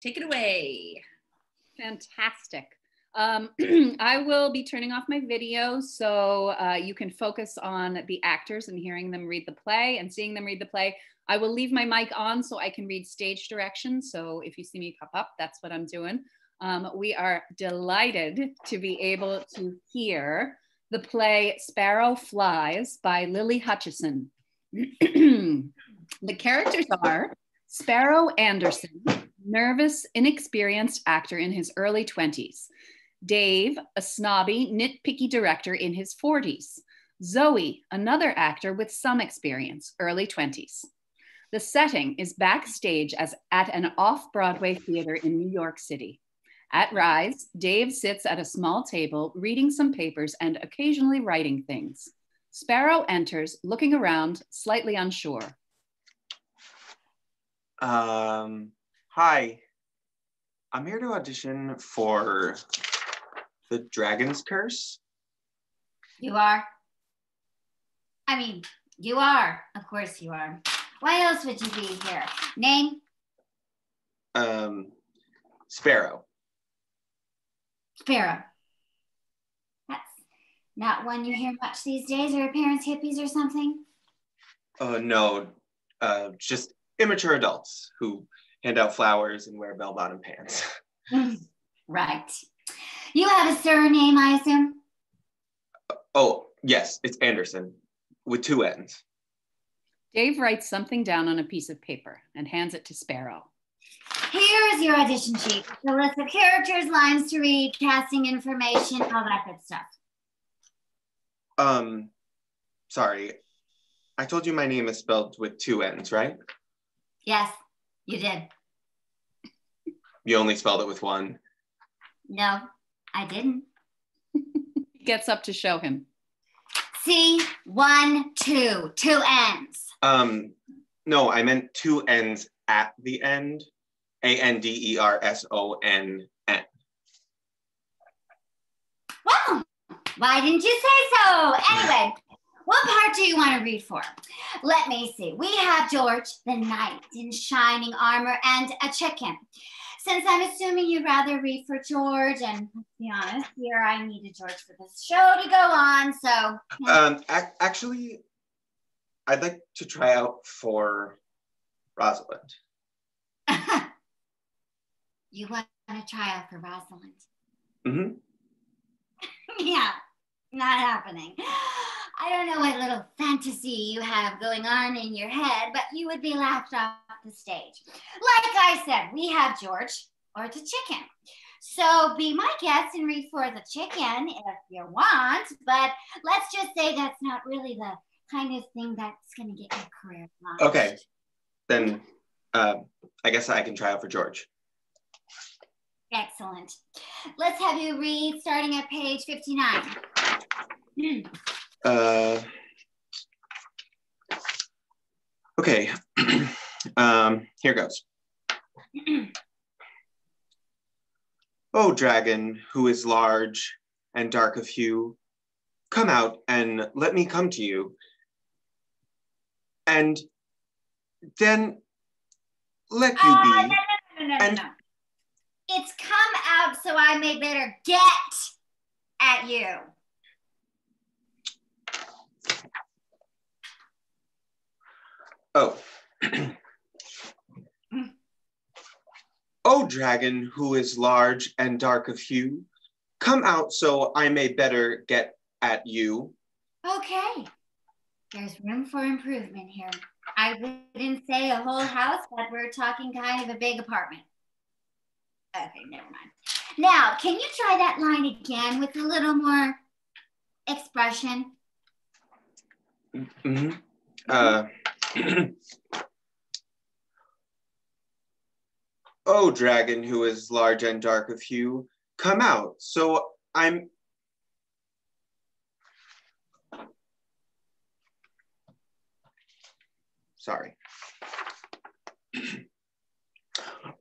Take it away. Fantastic. I will be turning off my video so you can focus on the actors and hearing them read the play and seeing them read the play. I will leave my mic on so I can read stage directions. So if you see me pop up, that's what I'm doing. We are delighted to be able to hear the play Sparrow Flies by Lily Hutcheson. The characters are Sparrow Anderson, nervous, inexperienced actor in his early 20s. Dave, a snobby, nitpicky director in his 40s. Zoe, another actor with some experience, early 20s. The setting is backstage at an off-Broadway theater in New York City. At Rise, Dave sits at a small table, reading some papers and occasionally writing things. Sparrow enters, looking around, slightly unsure. Hi. I'm here to audition for The Dragon's Curse. You are? I mean, you are. Of course you are. Why else would you be here? Name? Sparrow. Sparrow. That's not one you hear much these days. Are your parents hippies or something? No. Just immature adults who hand out flowers and wear bell-bottom pants. Right. You have a surname, I assume? Oh, yes, it's Anderson, with 2 N's. Dave writes something down on a piece of paper and hands it to Sparrow. Here is your audition sheet. The list of characters, lines to read, casting information, all that good stuff. Sorry. I told you my name is spelled with 2 N's, right? Yes, you did. You only spelled it with 1. No, I didn't. He gets up to show him. See, 1, 2, 2 N's. No, I meant 2 N's at the end. Anderson. Well, why didn't you say so? Anyway, what part do you want to read for? Let me see. We have George, the knight in shining armor, and a chicken. Since I'm assuming you'd rather read for George, and let's be honest, here I needed George for this show to go on, so. Actually, I'd like to try out for Rosalind. You want to try out for Rosalind? Mm-hmm. Yeah, not happening. I don't know what little fantasy you have going on in your head, but you would be laughed off the stage. Like I said, we have George or the chicken. So be my guest and read for the chicken if you want, but let's just say that's not really the kind of thing that's going to get your career launched. Okay, then I guess I can try out for George. Excellent. Let's have you read starting at page 59. Okay, here goes. O dragon, who is large and dark of hue, come out and let me come to you. And then let you be. No. It's come out so I may better get at you. Oh. O dragon, who is large and dark of hue, come out so I may better get at you. Okay. There's room for improvement here. I wouldn't say a whole house, but we're talking kind of a big apartment. Okay, never mind. Now, can you try that line again with a little more expression? Mm-hmm. O dragon, who is large and dark of hue, come out. So I'm... Sorry.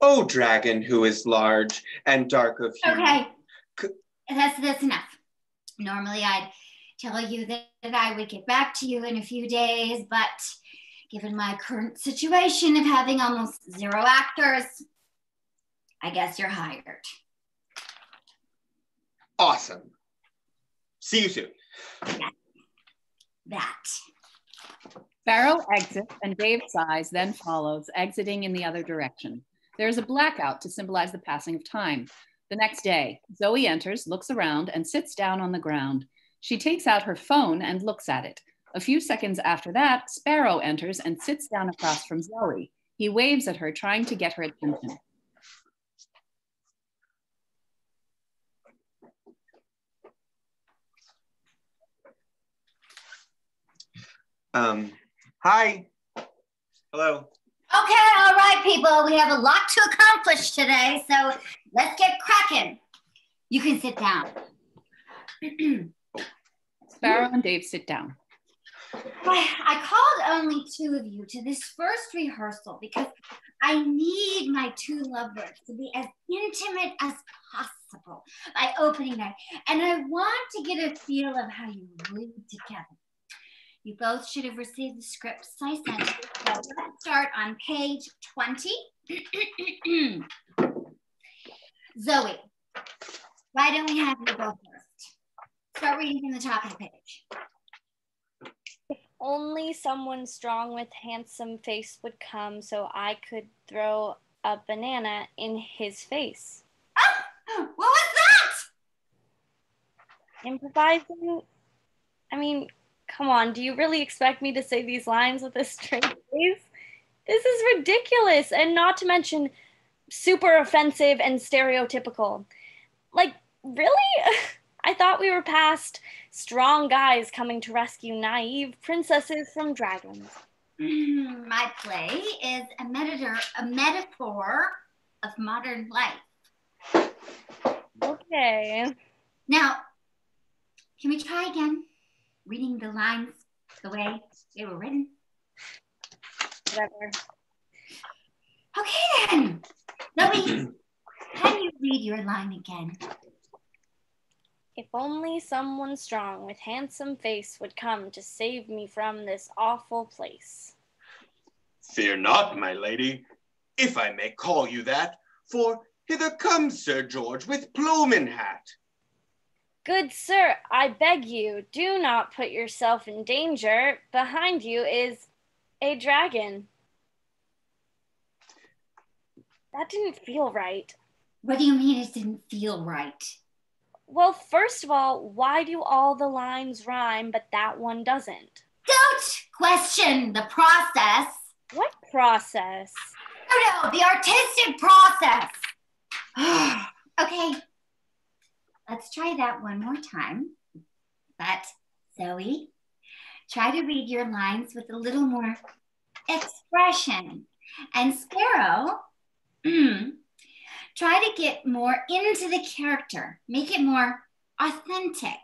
O dragon, who is large and dark of hue. Okay, that's enough. Normally I'd tell you that I would get back to you in a few days, but given my current situation of having almost 0 actors, I guess you're hired. Awesome. See you soon. Yeah. That. Sparrow exits and Dave sighs, then follows, exiting in the other direction. There is a blackout to symbolize the passing of time. The next day, Zoe enters, looks around, and sits down on the ground. She takes out her phone and looks at it. A few seconds after that, Sparrow enters and sits down across from Zoe. He waves at her, trying to get her attention. Hi. Hello. Okay, all right, people. We have a lot to accomplish today, so let's get cracking. You can sit down. Sparrow and Dave sit down. I called only 2 of you to this first rehearsal because I need my 2 lovebirds to be as intimate as possible by opening night. And I want to get a feel of how you read together. You both should have received the scripts I sent you. So let's start on page 20. Zoe, why don't we have you go first? Start reading from the top of the page. If only someone strong with handsome face would come so I could throw a banana in his face. Oh, what was that? Improvising? I mean, come on, do you really expect me to say these lines with a straight face? This is ridiculous, and not to mention super offensive and stereotypical. Like, really? I thought we were past strong guys coming to rescue naive princesses from dragons. My play is a metaphor of modern life. Okay. Now, can we try again? Reading the lines the way they were written. Whatever. Okay then. Zoe, can you read your line again? If only someone strong with handsome face would come to save me from this awful place. Fear not, my lady, if I may call you that, for hither comes Sir George with plume and hat. Good sir, I beg you, do not put yourself in danger. Behind you is a dragon. That didn't feel right. What do you mean it didn't feel right? Well, first of all, why do all the lines rhyme, but that one doesn't? Don't question the process. What process? Oh no, the artistic process. Okay, let's try that one more time. But Zoe, try to read your lines with a little more expression. And Sparrow, try to get more into the character. Make it more authentic.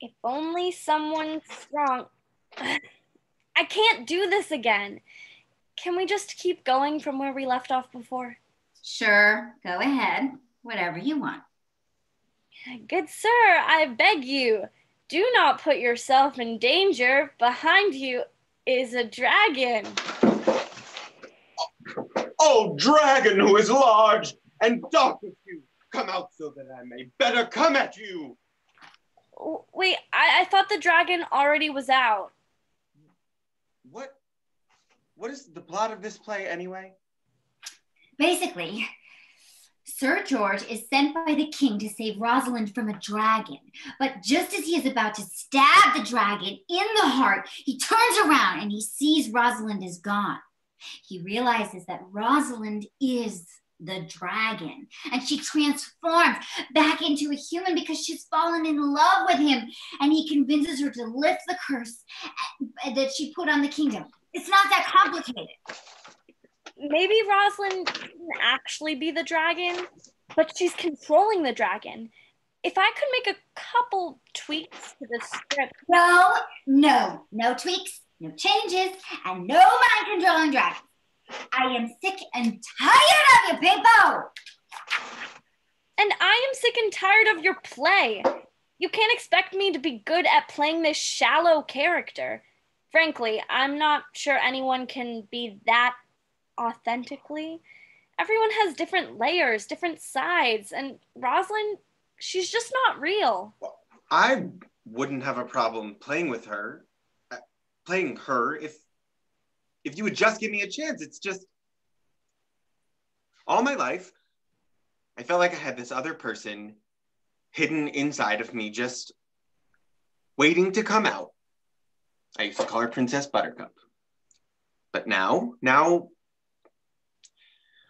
If only someone strong... I can't do this again. Can we just keep going from where we left off before? Sure, go ahead. Whatever you want. Good sir, I beg you, do not put yourself in danger. Behind you is a dragon. Oh, dragon who is large and dark with you, come out so that I may better come at you. Wait, I thought the dragon already was out. What is the plot of this play anyway? Basically, Sir George is sent by the king to save Rosalind from a dragon. But just as he is about to stab the dragon in the heart, he turns around and he sees Rosalind is gone. He realizes that Rosalind is the dragon, and she transforms back into a human because she's fallen in love with him, and he convinces her to lift the curse that she put on the kingdom. It's not that complicated. Maybe Rosalind didn't actually be the dragon, but she's controlling the dragon. If I could make a couple tweaks to the script. No tweaks, no changes, and no mind controlling dragons. I am sick and tired of you people. And I am sick and tired of your play. You can't expect me to be good at playing this shallow character. Frankly, I'm not sure anyone can be that authentically. Everyone has different layers, different sides, and Rosalind, she's just not real. I wouldn't have a problem playing her if you would just give me a chance. It's just, all my life, I felt like I had this other person hidden inside of me, just waiting to come out. I used to call her Princess Buttercup. But now,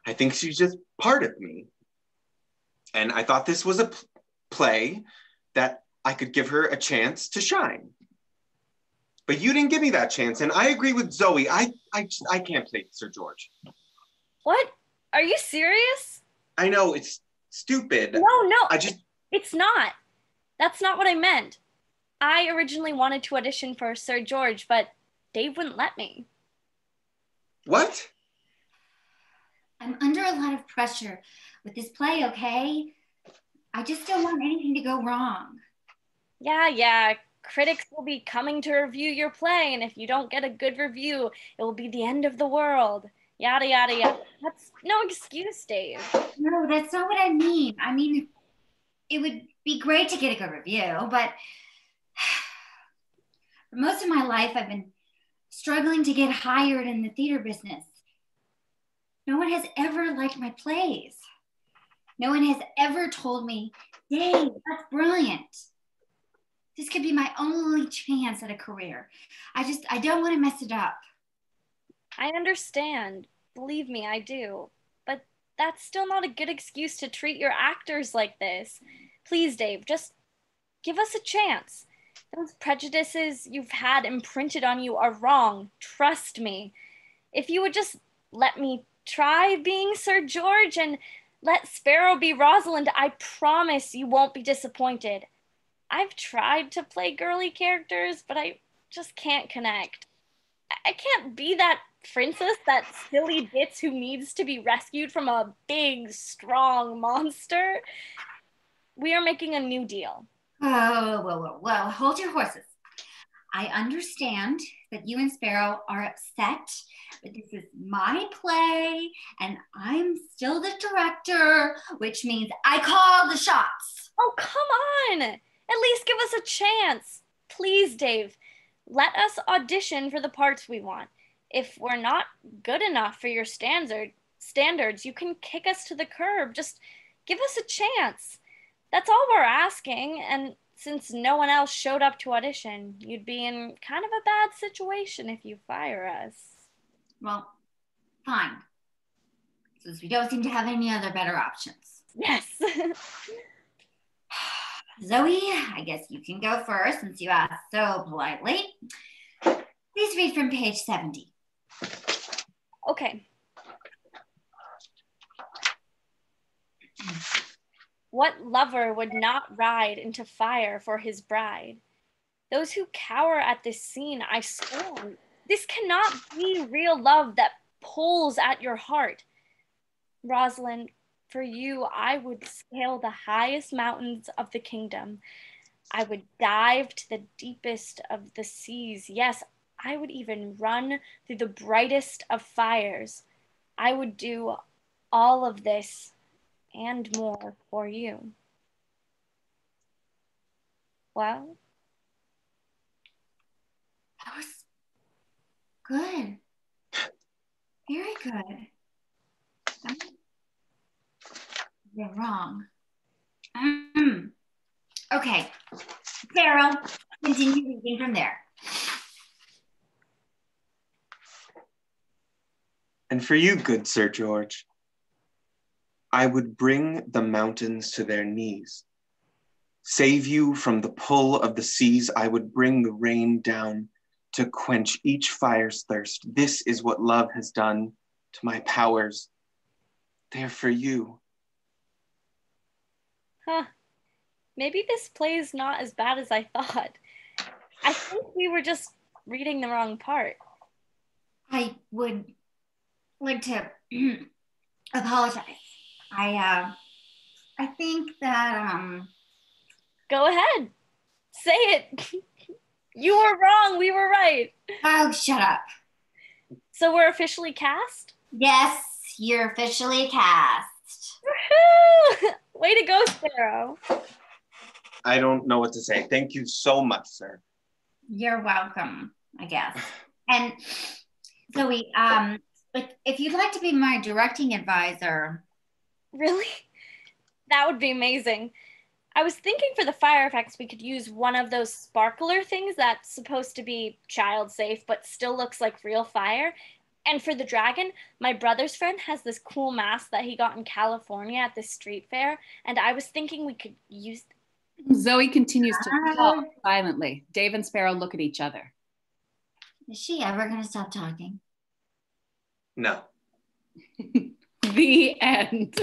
I think she's just part of me. And I thought this was a play that I could give her a chance to shine. But you didn't give me that chance, and I agree with Zoe. I can't play Sir George. What? Are you serious? I know, it's stupid. No. I just... It's not. That's not what I meant. I originally wanted to audition for Sir George, but Dave wouldn't let me. What? I'm under a lot of pressure with this play, okay? I just don't want anything to go wrong. Yeah. Critics will be coming to review your play, and if you don't get a good review, it will be the end of the world. Yada, yada, yada. That's no excuse, Dave. No, that's not what I mean. I mean, it would be great to get a good review, but for most of my life, I've been struggling to get hired in the theater business. No one has ever liked my plays. No one has ever told me, Dave, that's brilliant. This could be my only chance at a career. I don't want to mess it up. I understand. Believe me, I do. But that's still not a good excuse to treat your actors like this. Please, Dave, just give us a chance. Those prejudices you've had imprinted on you are wrong. Trust me. If you would just let me try being Sir George and let Sparrow be Rosalind, I promise you won't be disappointed. I've tried to play girly characters, but I just can't connect. I can't be that princess, that silly ditz who needs to be rescued from a big, strong monster. We are making a new deal. Whoa, hold your horses. I understand that you and Sparrow are upset, but this is my play, and I'm still the director, which means I call the shots. Oh, come on! At least give us a chance. Please, Dave, let us audition for the parts we want. If we're not good enough for your standards, you can kick us to the curb. Just give us a chance. That's all we're asking, and since no one else showed up to audition, you'd be in kind of a bad situation if you fire us. Well, fine. Since we don't seem to have any other better options. Yes. Zoe, I guess you can go first since you asked so politely. Please read from page 70. Okay. What lover would not ride into fire for his bride? Those who cower at this scene I scorn. This cannot be real love that pulls at your heart. Rosalind, for you, I would scale the highest mountains of the kingdom. I would dive to the deepest of the seas. Yes, I would even run through the brightest of fires. I would do all of this and more for you. Well? That was good. Very good. You're wrong. Okay, Sarah, continue reading from there. And for you, good Sir George, I would bring the mountains to their knees. Save you from the pull of the seas. I would bring the rain down to quench each fire's thirst. This is what love has done to my powers. They're for you. Huh. Maybe this play is not as bad as I thought. I think we were just reading the wrong part. I would like to apologize. I think that Go ahead. Say it. You were wrong. We were right. oh, shut up. So we're officially cast? Yes, you're officially cast. Woohoo! Way to go, Sparrow. I don't know what to say. Thank you so much, sir. You're welcome, I guess. And Zoe, if you'd like to be my directing advisor. Really? That would be amazing. I was thinking for the fire effects, we could use one of those sparkler things that's supposed to be child safe, but still looks like real fire. And for the dragon, my brother's friend has this cool mask that he got in California at the street fair. And I was thinking we could use. Zoe continues to talk silently. Dave and Sparrow look at each other. Is she ever going to stop talking? No. The end.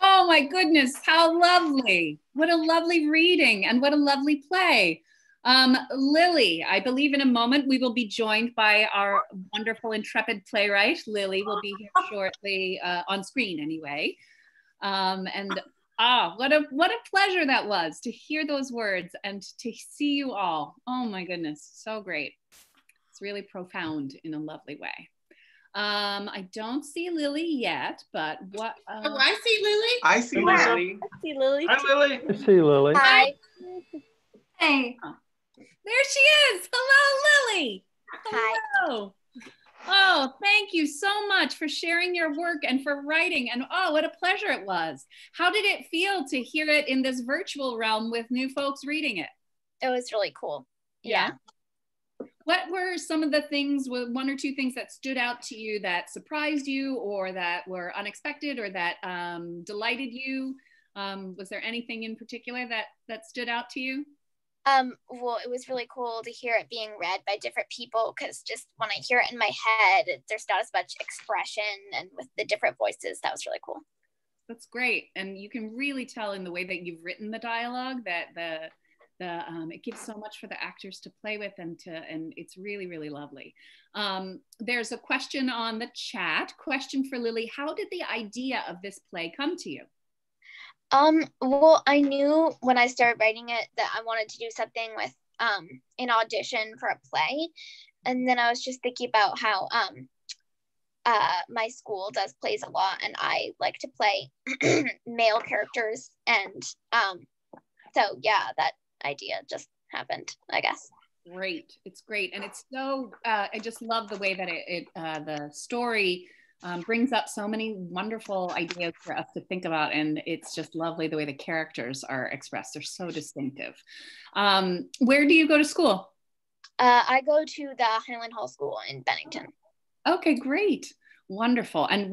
Oh my goodness, how lovely. What a lovely reading and what a lovely play. Lily, I believe in a moment we will be joined by our wonderful, intrepid playwright. Lily will be here shortly, on screen anyway. What a pleasure that was to hear those words and to see you all. Oh my goodness, so great. It's really profound in a lovely way. I don't see Lily yet, but what? Oh, I see Lily. I see Lily. I see Lily. Hi, Lily. I see Lily. Hi. Hey. There she is. Hello, Lily. Hi. Hello. Oh, thank you so much for sharing your work and for writing. And oh, what a pleasure it was. How did it feel to hear it in this virtual realm with new folks reading it? It was really cool. Yeah. What were some of the things, one or two things that stood out to you that surprised you or that were unexpected or that delighted you? Was there anything in particular that stood out to you? Well, it was really cool to hear it being read by different people because just when I hear it in my head, there's not as much expression, and with the different voices, that was really cool. That's great. And you can really tell in the way that you've written the dialogue that it gives so much for the actors to play with and it's really, really lovely. There's a question on the chat. Question for Lily. How did the idea of this play come to you? Well, I knew when I started writing it that I wanted to do something with an audition for a play. And then I was just thinking about how my school does plays a lot and I like to play male characters. And so yeah, that idea just happened, I guess. Great. It's great. And it's so, I just love the way that the story brings up so many wonderful ideas for us to think about. And it's just lovely the way the characters are expressed. They're so distinctive. Where do you go to school? I go to the Highland Hall School in Bennington. Okay, great. Wonderful. And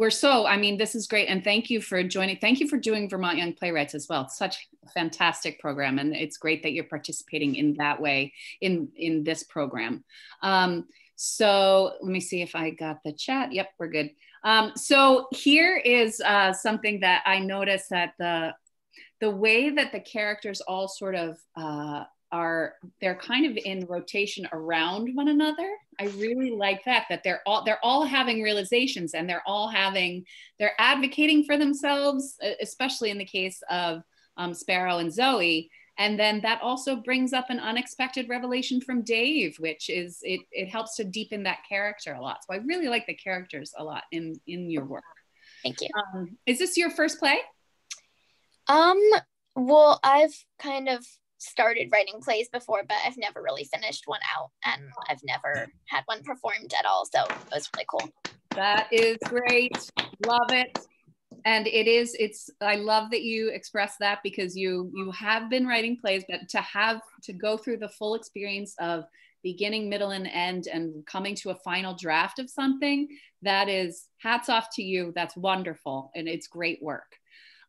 this is great. And thank you for joining. Thank you for doing Vermont Young Playwrights as well. It's such a fantastic program. And it's great that you're participating in that way in this program. So let me see if I got the chat. Yep, we're good. So here is something that I noticed, that the way that the characters all sort of they're kind of in rotation around one another. I really like that they're all having realizations and they're advocating for themselves, especially in the case of Sparrow and Zoe. And then that also brings up an unexpected revelation from Dave, which is, it helps to deepen that character a lot. So I really like the characters a lot in your work. Thank you. Is this your first play? Well, I've kind of started writing plays before, but I've never really finished one out and I've never had one performed at all. So it was really cool. That is great. Love it. And I love that you express that, because you have been writing plays, but to go through the full experience of beginning, middle, and end and coming to a final draft of something, that is, hats off to you. That's wonderful. And it's great work.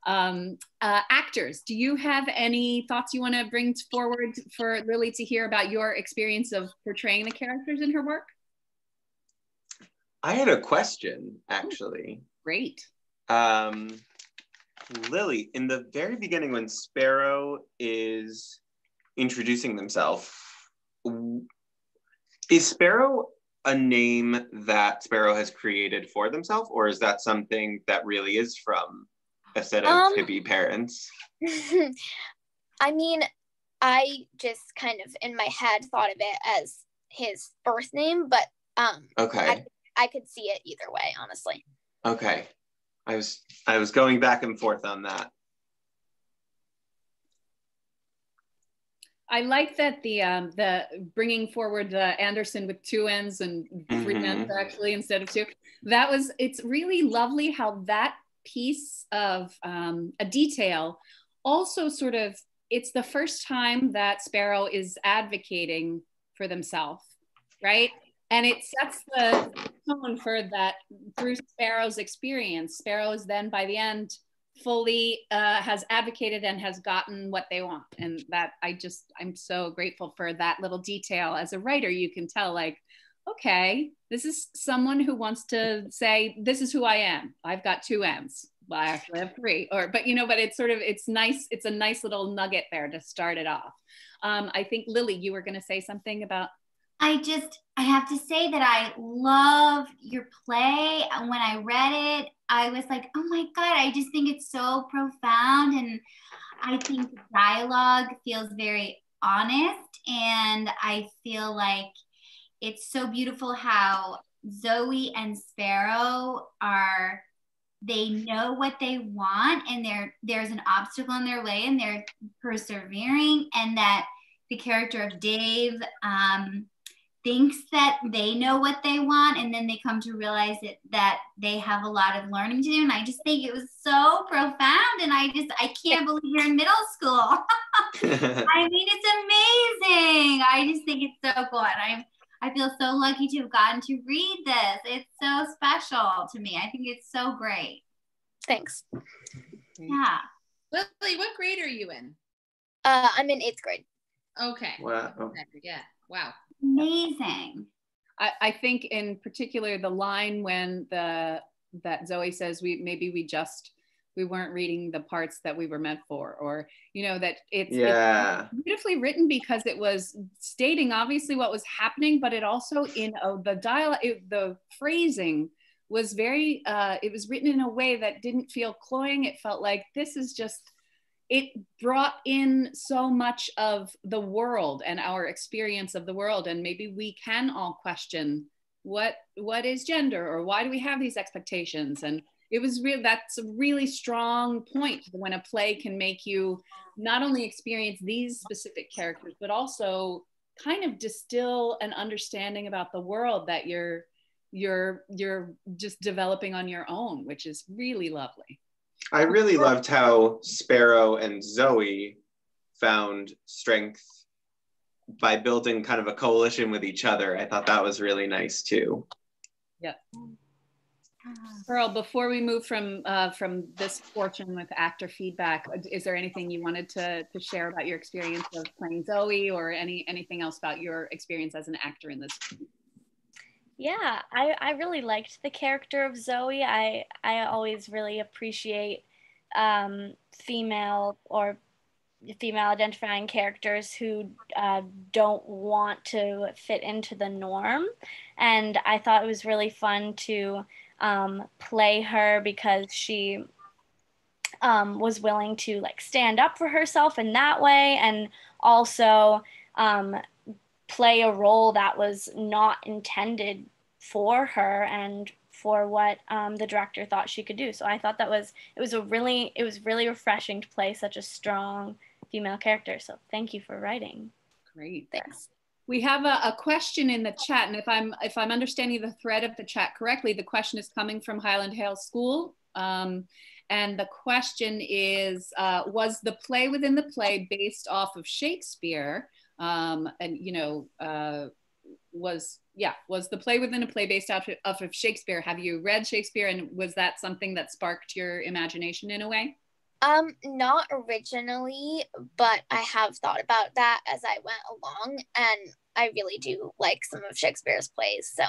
Actors, do you have any thoughts you want to bring forward for Lily to hear about your experience of portraying the characters in her work? I had a question, actually. Great. Lily, in the very beginning when Sparrow is introducing themselves. Is Sparrow a name that Sparrow has created for themselves, or is that something that really is from a set of hippie parents? I mean, I just kind of in my head thought of it as his birth name, but okay. I could see it either way, honestly. Okay. I was going back and forth on that. I like that the bringing forward Anderson with 2 N's and 3 N's actually instead of 2. It's really lovely how that piece of a detail also sort of, it's the first time that Sparrow is advocating for themselves, right? And it sets the tone for that through Sparrow's experience. Sparrow is then by the end fully has advocated and has gotten what they want. And that I'm so grateful for that little detail. As a writer, you can tell like, okay, this is someone who wants to say, this is who I am. I've got 2 M's. Well, I actually have 3, but it's sort of, it's nice. It's a nice little nugget there to start it off. I think Lily, you were going to say something about. I have to say that I love your play. When I read it, I was like, oh my God, I just think it's so profound. And I think the dialogue feels very honest. And I feel like it's so beautiful how Zoe and Sparrow they know what they want, and there's an obstacle in their way and they're persevering. And that the character of Dave, thinks that they know what they want, and then they come to realize that they have a lot of learning to do. And I just think it was so profound, and I can't believe you're in middle school. I mean, it's amazing. I just think it's so cool, and I feel so lucky to have gotten to read this. It's so special to me. I think it's so great. Thanks. Yeah. Lily, what grade are you in? I'm in 8th grade. Okay. Wow. Yeah. Wow. Amazing. I think in particular the line when that Zoe says we weren't reading the parts that we were meant for, or that it's beautifully written, because it was stating obviously what was happening, but it also in the dialogue, the phrasing was very it was written in a way that didn't feel cloying. It felt like this is just, it brought in so much of the world and our experience of the world. And maybe we can all question what is gender, or why do we have these expectations? And it was that's a really strong point when a play can make you not only experience these specific characters, but also kind of distill an understanding about the world that you're just developing on your own, which is really lovely. I really loved how Sparrow and Zoe found strength by building kind of a coalition with each other. I thought that was really nice too. Yeah. Pearl, before we move from this portion with actor feedback, is there anything you wanted to share about your experience of playing Zoe, or anything else about your experience as an actor in this? Yeah, I really liked the character of Zoe. I always really appreciate female identifying characters who don't want to fit into the norm. And I thought it was really fun to play her, because she was willing to like stand up for herself in that way, and also play a role that was not intended for her and for what the director thought she could do. So I thought it was really refreshing to play such a strong female character. So thank you for writing. Great, thanks. We have a question in the chat, and if I'm understanding the thread of the chat correctly, the question is coming from Highland Hale School. And the question is, was the play within the play based off of Shakespeare? And was the play within a play based off of Shakespeare? Have you read Shakespeare, and was that something that sparked your imagination in a way? Not originally, but I have thought about that as I went along, and I really do like some of Shakespeare's plays. So,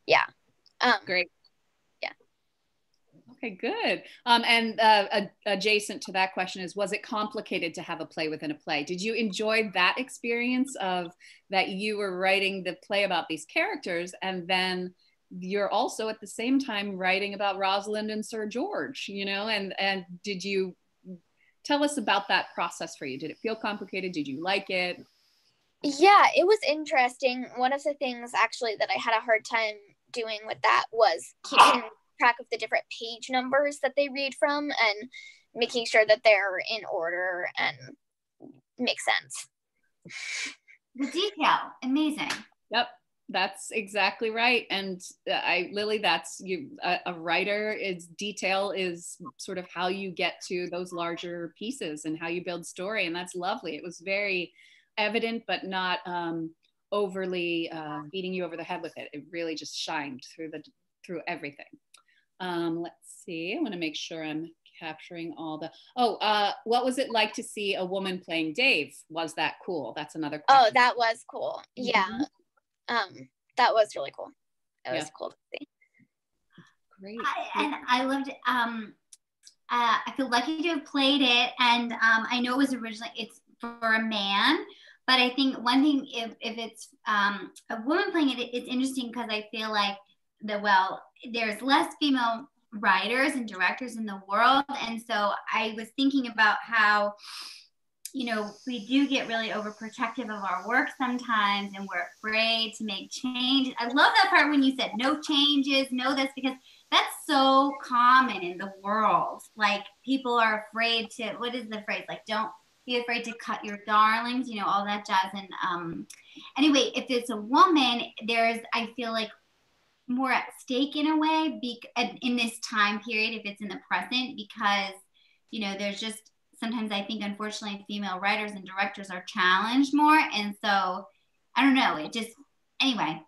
yeah. Great. Yeah. Okay, good. And adjacent to that question is, was it complicated to have a play within a play? Did you enjoy that experience of that you were writing the play about these characters, and then you're also at the same time writing about Rosalind and Sir George, you know, and did you tell us about that process for you? Did it feel complicated? Did you like it? Yeah, it was interesting. One of the things actually that I had a hard time doing with that was keeping track of the different page numbers that they read from and making sure that they're in order and make sense. The detail, amazing. Yep, that's exactly right. And Lily, that's you. A writer is detail is sort of how you get to those larger pieces and how you build story, and that's lovely. It was very evident, but not overly beating you over the head with it. It really just shined through everything. Let's see. I want to make sure I'm capturing all the. What was it like to see a woman playing Dave? Was that cool? That's another question. Oh, that was cool. Yeah. That was really cool. It was cool to see. Great. I loved it. I feel lucky to have played it, and I know it was originally it's for a man, but I think one thing if it's a woman playing it, it's interesting because I feel like there's less female writers and directors in the world, and so I was thinking about how, you know, we do get really overprotective of our work sometimes, and we're afraid to make changes. I love that part when you said no changes, no this, because that's so common in the world. Like, people are afraid to, what is the phrase? Like, don't be afraid to cut your darlings, you know, all that jazz. And anyway, if it's a woman, I feel like, more at stake in a way in this time period, if it's in the present, because, you know, there's just, sometimes I think, unfortunately, female writers and directors are challenged more. And so, I don't know, it just, anyway,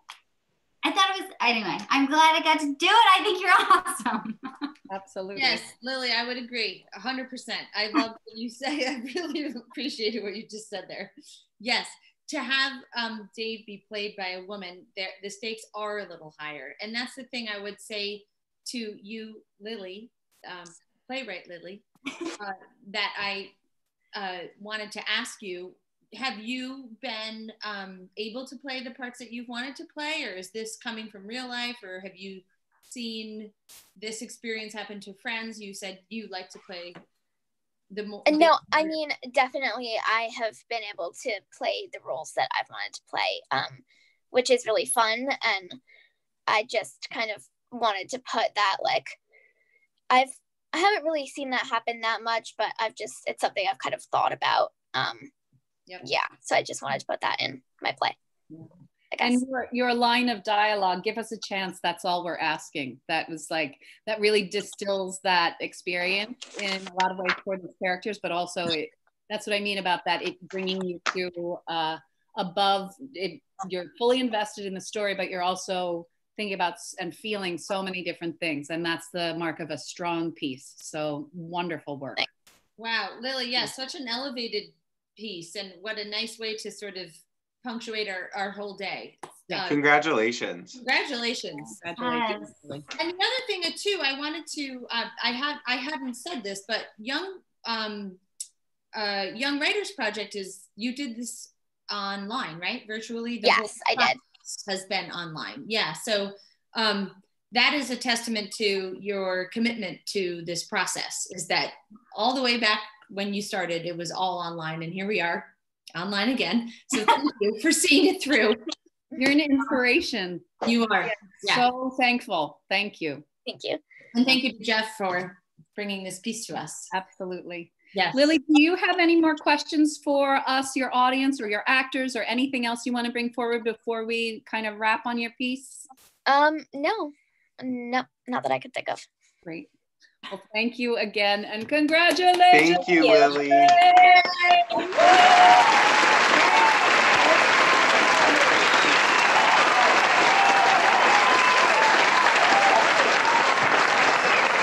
I'm glad I got to do it. I think you're awesome. Absolutely. Yes, Lily, I would agree 100%. I love what you say. I really appreciated what you just said there. Yes, to have Dave be played by a woman, the stakes are a little higher. And that's the thing I would say to you, Lily, playwright Lily, that I wanted to ask you. Have you been able to play the parts that you've wanted to play, or is this coming from real life, or have you seen this experience happen to friends? You said you like to play No, I mean, definitely I have been able to play the roles that I've wanted to play, which is really fun. And I just kind of wanted to put that, like, I haven't really seen that happen that much, but it's something I've kind of thought about. Yeah, so I just wanted to put that in my play. And your line of dialogue, give us a chance, that's all we're asking. That was like, that really distills that experience in a lot of ways for these characters, but also that's what I mean about that, it bringing you to above it. You're fully invested in the story, but you're also thinking about and feeling so many different things, and that's the mark of a strong piece. So wonderful work. Thanks. Wow, Lily, yeah, such an elevated piece, and what a nice way to sort of punctuate our whole day. Congratulations. Congratulations. And the other thing too, I wanted to, I hadn't said this, but Young Writers Project you did this online, right? Virtually? Yes, I did. Has been online. Yeah. So that is a testament to your commitment to this process, is that all the way back when you started, it was all online, and here we are online again. So thank you for seeing it through. You're an inspiration. You are. Yeah. So thankful. Thank you. Thank you. And thank you to Jeff for bringing this piece to us. Absolutely. Yes. Lily, do you have any more questions for us, your audience, or your actors, or anything else you want to bring forward before we kind of wrap on your piece? No, not that I could think of. Great. Well, thank you again, and congratulations. Thank you, Lily. Yay!